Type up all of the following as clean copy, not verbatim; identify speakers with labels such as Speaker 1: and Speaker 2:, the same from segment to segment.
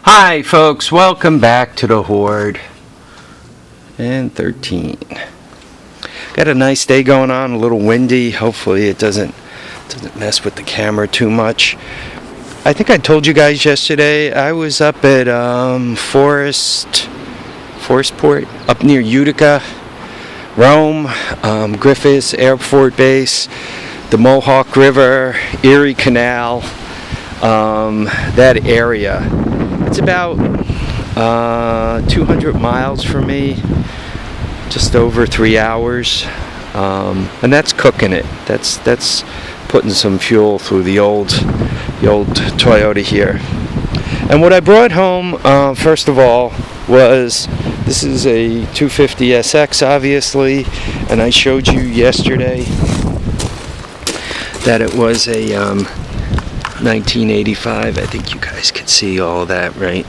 Speaker 1: Hi folks, welcome back to the Hoard and 13. Got a nice day going on, a little windy. Hopefully it doesn't mess with the camera too much. I think I told you guys yesterday I was up at Forestport, up near Utica, Rome, Griffiths Airport Base, the Mohawk River, Erie Canal, that area. It's about 200 miles from me, just over 3 hours, and that's cooking it. That's putting some fuel through the old Toyota here. And what I brought home, first of all, was this is a 250SX, obviously, and I showed you yesterday that it was a 1985. I think you guys could see all of that, right?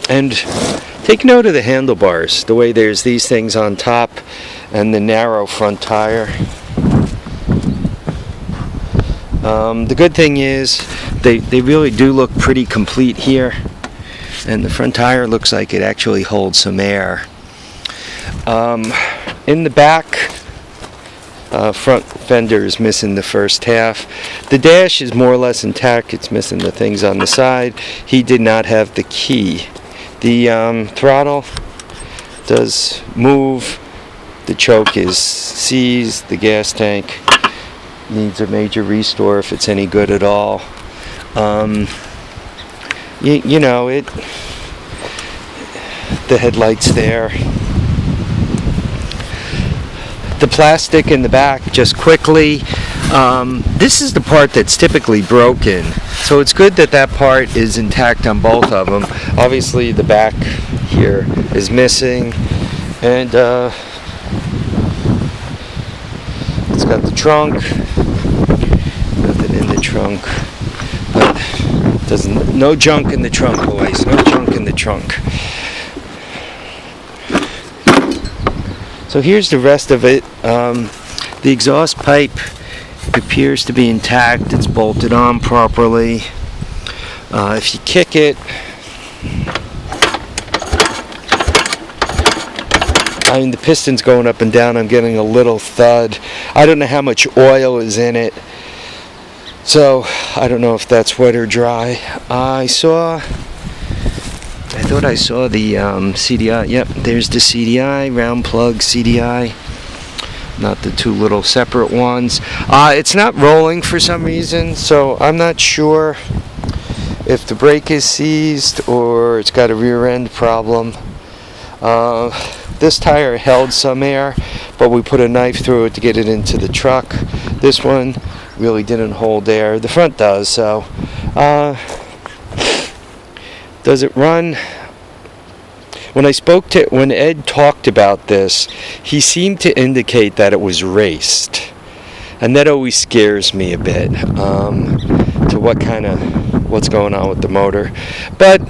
Speaker 1: And take note of the handlebars, the way there's these things on top and the narrow front tire. The good thing is they really do look pretty complete here, and the front tire looks like it actually holds some air. In the back, front fender is missing the first half. The dash is more or less intact. It's missing the things on the side. He did not have the key. The throttle does move. The choke is seized. The gas tank needs a major restore if it's any good at all. You know, the headlights there. The plastic in the back, just quickly, this is the part that's typically broken, so it's good that that part is intact on both of them. Obviously the back here is missing, and it's got the trunk, nothing in the trunk, but no junk in the trunk, boys, no junk in the trunk. So here's the rest of it. The exhaust pipe appears to be intact. It's bolted on properly. If you kick it, I mean, the piston's going up and down. I'm getting a little thud. I don't know how much oil is in it, so I don't know if that's wet or dry. I thought I saw the CDI. Yep, there's the CDI, round plug CDI, not the two little separate ones. It's not rolling for some reason, so I'm not sure if the brake is seized or it's got a rear end problem. This tire held some air, but we put a knife through it to get it into the truck. This one really didn't hold air. The front does, so does it run? When Ed talked about this, he seemed to indicate that it was raced, and that always scares me a bit, to what's going on with the motor. But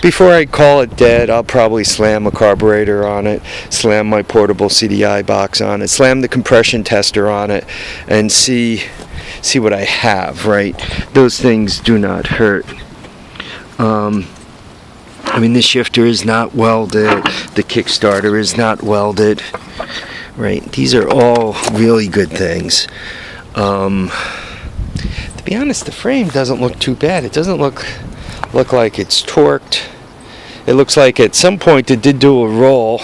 Speaker 1: before I call it dead, I'll probably slam a carburetor on it, slam my portable CDI box on it, slam the compression tester on it, and see what I have, right? Those things do not hurt. I mean, the shifter is not welded, the Kickstarter is not welded, right? These are all really good things. To be honest, the frame doesn't look too bad. It doesn't look like it's torqued. It looks like at some point it did do a roll.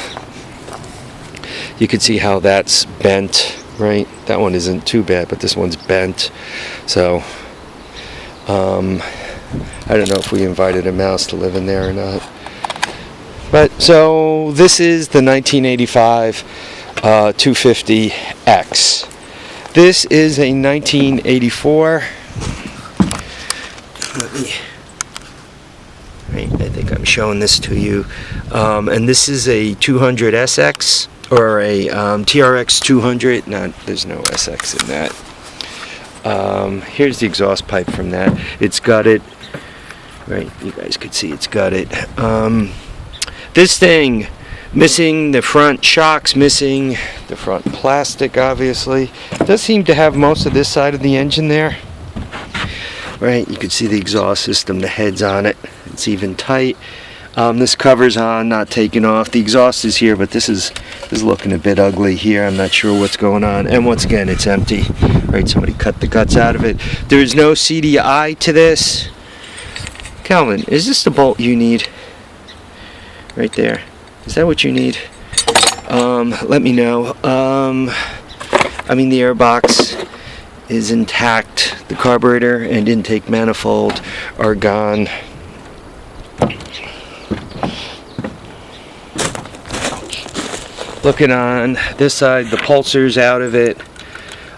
Speaker 1: You can see how that's bent, right? That one isn't too bad, but this one's bent. So, I don't know if we invited a mouse to live in there or not. But so this is the 1985 250X. This is a 1984. I think I'm showing this to you. And this is a 200SX or a TRX200. There's no SX in that. Here's the exhaust pipe from that. It's gutted. Right, you guys could see it's gutted. This thing, missing the front shocks, missing the front plastic, obviously. It does seem to have most of this side of the engine there. right? You can see the exhaust system, the head's on it. It's even tight. This cover's on, not taken off. The exhaust is here, but this is looking a bit ugly here. I'm not sure what's going on. And once again, it's empty. Right, somebody cut the guts out of it. There's no CDI to this. Calvin, is this the bolt you need? Right there. Is that what you need? Let me know. I mean, the airbox is intact. The carburetor and intake manifold are gone. Looking on this side, the pulser's out of it,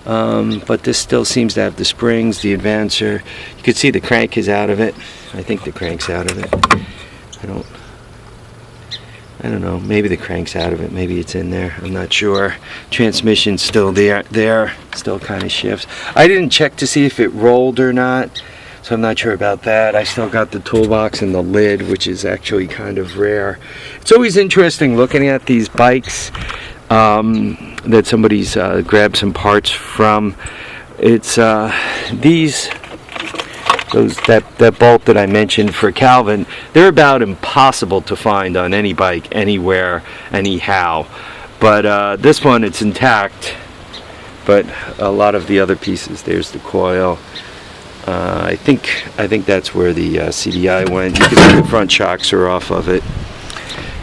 Speaker 1: but this still seems to have the springs, the advancer. You can see the crank is out of it. I think the crank's out of it. I don't know. Maybe the crank's out of it. Maybe it's in there. I'm not sure. Transmission's still there. Still kind of shifts. I didn't check to see if it rolled or not, so I'm not sure about that. I still got the toolbox and the lid, which is actually kind of rare. It's always interesting looking at these bikes that somebody's grabbed some parts from. It's that bolt that I mentioned for Calvin. They're about impossible to find on any bike, anywhere, anyhow. But this one, it's intact. But a lot of the other pieces, there's the coil. I think that's where the CDI went. You can see the front shocks are off of it.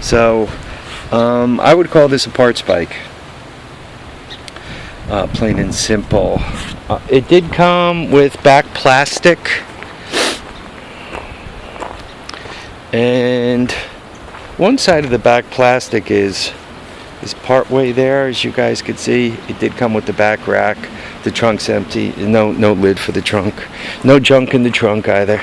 Speaker 1: So I would call this a parts bike, plain and simple. It did come with back plastic, and one side of the back plastic is part way there, as you guys could see. It did come with the back rack. The trunk's empty. No lid for the trunk. No junk in the trunk either.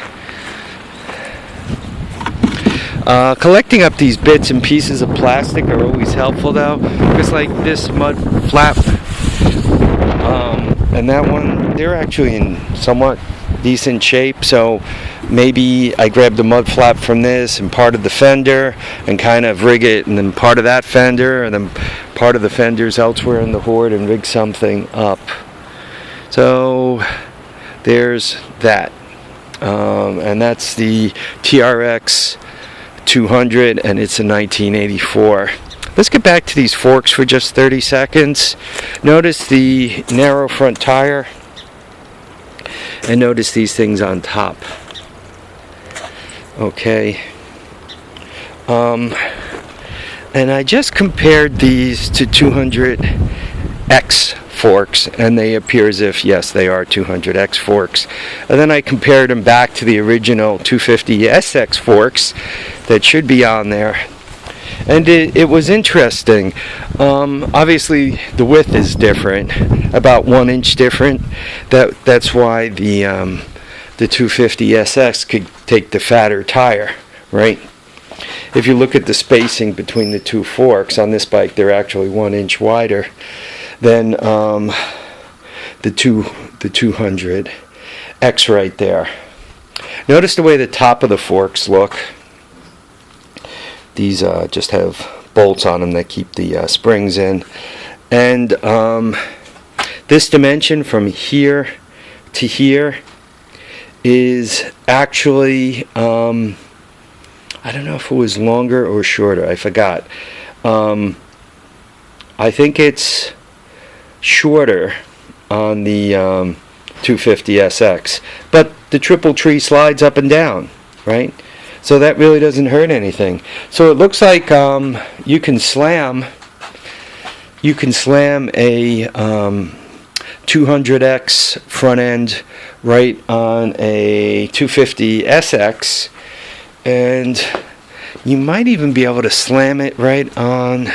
Speaker 1: Collecting up these bits and pieces of plastic are always helpful, though, because like this mud flap and that one, they're actually in somewhat decent shape. So maybe I grabbed the mud flap from this and part of the fender and kind of rig it, and then part of that fender, and then part of the fenders elsewhere in the Hoard, and rig something up. So there's that, and that's the TRX200, and it's a 1984. Let's get back to these forks for just 30 seconds. Notice the narrow front tire, and notice these things on top. Okay. And I just compared these to 200X forks, and they appear as if, yes, they are 200X forks. And then I compared them back to the original 250SX forks that should be on there. And it was interesting. Obviously, the width is different, about 1 inch different. That's why the 250SX could take the fatter tire, right? If you look at the spacing between the two forks on this bike, they're actually 1 inch wider than the 200X right there. Notice the way the top of the forks look. These just have bolts on them that keep the springs in. And this dimension from here to here is actually, I don't know if it was longer or shorter. I forgot. I think it's shorter on the 250SX. But the triple tree slides up and down, right? So that really doesn't hurt anything. So it looks like you can slam a 200X front end right on a 250SX, and you might even be able to slam it right on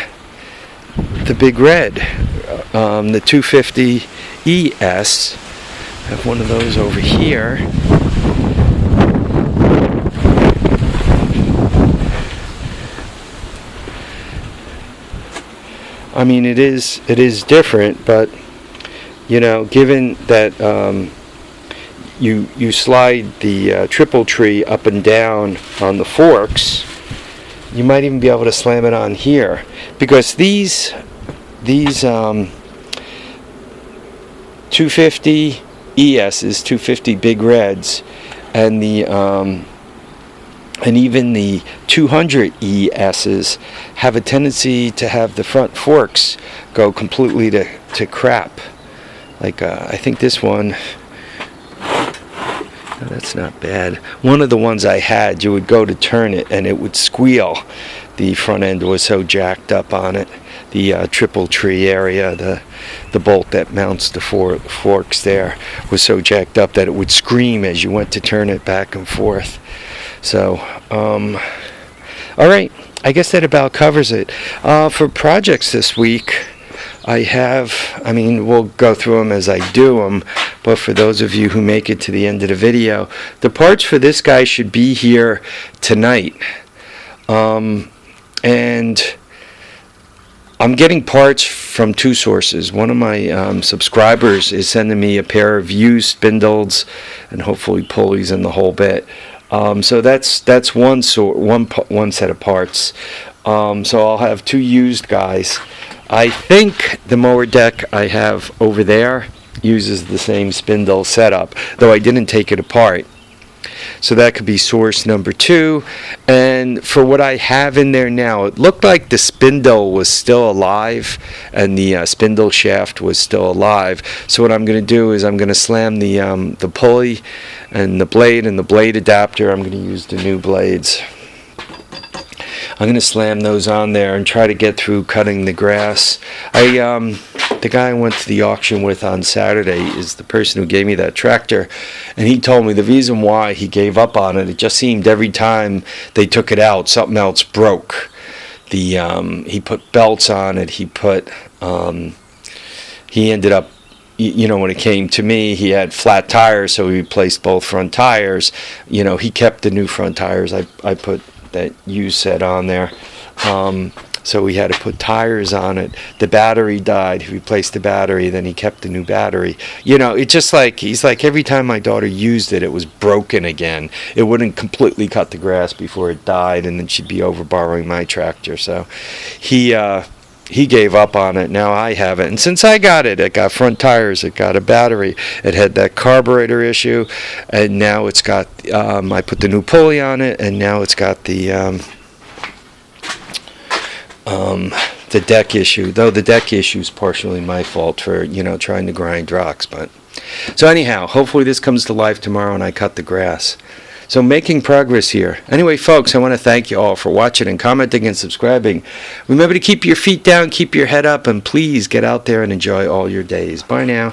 Speaker 1: the big red, the 250ES. I have one of those over here. I mean, it is different, but you know, given that you slide the triple tree up and down on the forks, you might even be able to slam it on here, because these 250 ESs, 250 big reds, and the and even the 200 ESs have a tendency to have the front forks go completely to crap. Like I think this one, no, that's not bad. One of the ones I had, you would go to turn it and it would squeal. The front end was so jacked up on it. The triple tree area, the bolt that mounts the forks there, was so jacked up that it would scream as you went to turn it back and forth. So, all right, I guess that about covers it. For projects this week, I mean, we'll go through them as I do them, but for those of you who make it to the end of the video, the parts for this guy should be here tonight. And I'm getting parts from two sources. One of my subscribers is sending me a pair of used spindles and hopefully pulleys and the whole bit. So that's one set of parts. So I'll have two used guys. I think the mower deck I have over there uses the same spindle setup, though I didn't take it apart. So that could be source number 2. And for what I have in there now, it looked like the spindle was still alive and the spindle shaft was still alive. So what I'm going to do is I'm going to slam the pulley and the blade adapter. I'm going to use the new blades. I'm going to slam those on there and try to get through cutting the grass. The guy I went to the auction with on Saturday is the person who gave me that tractor, and he told me the reason why he gave up on it, it just seemed every time they took it out, something else broke. He put belts on it, he ended up, you know, when it came to me, he had flat tires, so he replaced both front tires. You know, he kept the new front tires. I put that used set on there. So we had to put tires on it. The battery died. He replaced the battery. Then he kept the new battery. You know, it's just like, he's like, every time my daughter used it, it was broken again. It wouldn't completely cut the grass before it died, and then she'd be over borrowing my tractor. So he gave up on it. Now I have it. And since I got it, it got front tires. It got a battery. It had that carburetor issue. And now it's got, I put the new pulley on it, and now it's got the deck issue, though the deck issue is partially my fault for, you know, trying to grind rocks. But so anyhow, hopefully this comes to life tomorrow and I cut the grass. So making progress here. Anyway, folks, I want to thank you all for watching and commenting and subscribing. Remember to keep your feet down, keep your head up, and please get out there and enjoy all your days. Bye now.